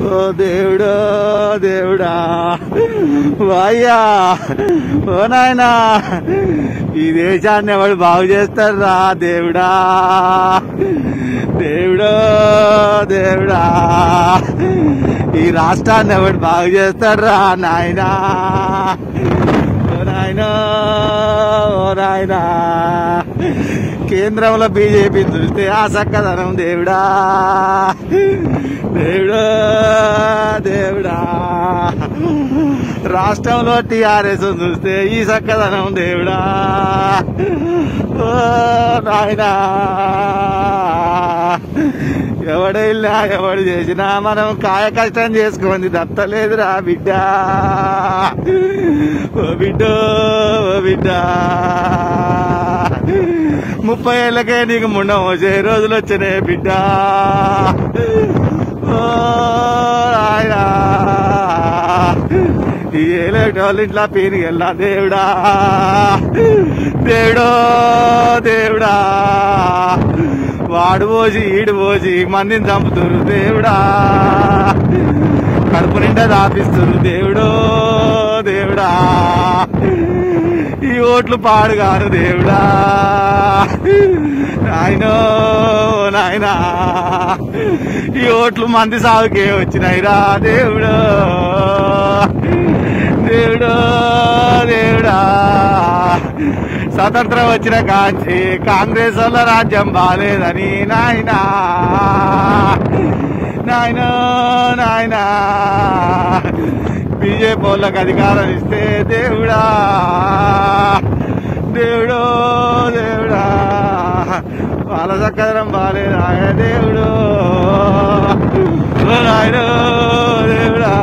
ఓ దేవుడో దేవుడా వాయ్యా ఓ నాయనా ఈ దేశాన్ని ఎవడు బాగు చేస్తారా దేవుడా దేవుడో దేవుడా ఈ రాష్ట్రాన్ని ఎవడు బాగు చేస్తారా నాయనా ఓ నాయనా ఓ నాయనా కేంద్రంలో బీజేపీ చూస్తే ఆ చక్కదనం దేవుడా దేవుడా దేవుడా రాష్ట్రంలో టీఆర్ఎస్ చూస్తే ఈ చక్కదనం దేవుడా ఓ నాయనా ఎవడైనా ఎవడు చేసినా మనం కాయ కష్టం చేసుకుంది దత్తలేదురా బిడ్డ ఓ బిడ్డ ఓ బిడ్డ 30 ఏళ్ళకే నీకు ముండం వచ్చే రోజులు వచ్చినాయి బిడ్డ ఓ ఆయనా ఈ ఏళ్ళ ఇంట్లో పీరికి వెళ్ళా దేవుడా దేవుడో దేవుడా వాడు పోసి ఈడు పోసి మందిని చంపుతురు దేవుడా కడుపు నిండా దాపిస్తురు దేవుడో దేవుడా ఈ ఓట్లు పాడుగాను దేవుడా నాయనో నాయనా ఈ ఓట్లు మంది సాగుకే వచ్చినాయిరా దేవుడో దేవుడో దేవుడా స్వతంత్రం వచ్చిన కాంచి కాంగ్రెస్ వల్ల రాజ్యం బాలేదని నాయనా నాయనో నాయనా బీజేపీ వాళ్ళకి అధికారం ఇస్తే దేవుడా దేవుడో దేవుడా వాళ్ళ చక్కదనం బాలేదా దేవుడు నాయనో దేవుడా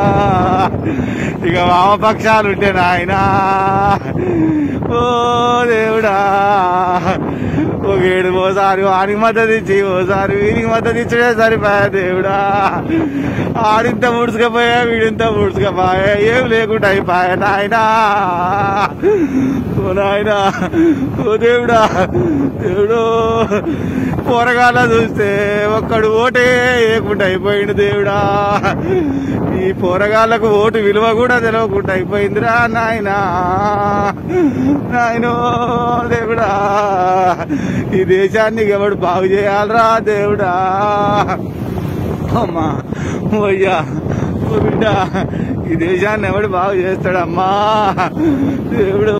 ఇక వామపక్షాలు ఉంటే నాయనా ఓ దేవుడా ఒక ఏడు ఓసారి వానికి మద్దతు ఇచ్చి ఓసారి వీనికి మద్దతు ఇచ్చడే సరిపోయా దేవుడా ఆడింత ముడుచుకపోయా వీడింత ముడుచుకపోయా ఏం లేకుండా అయిపోయా నాయనా ఓ నాయనా ఓ దేవుడా దేవుడు పోరగాళ్ళ చూస్తే ఒక్కడు ఓటే వేయకుండా అయిపోయింది దేవుడా ఈ పోరగాళ్ళకు ఓటు విలువ కూడా తెలియకుండా అయిపోయిందిరా నాయనా నాయనో దేవుడా ఈ దేశాన్ని ఎవడు బాగు చేయాలరా దేవుడా అమ్మా ఓయ్యా ఓ బిడ్డ ఈ దేశాన్ని ఎవడు బాగు చేస్తాడమ్మా దేవుడు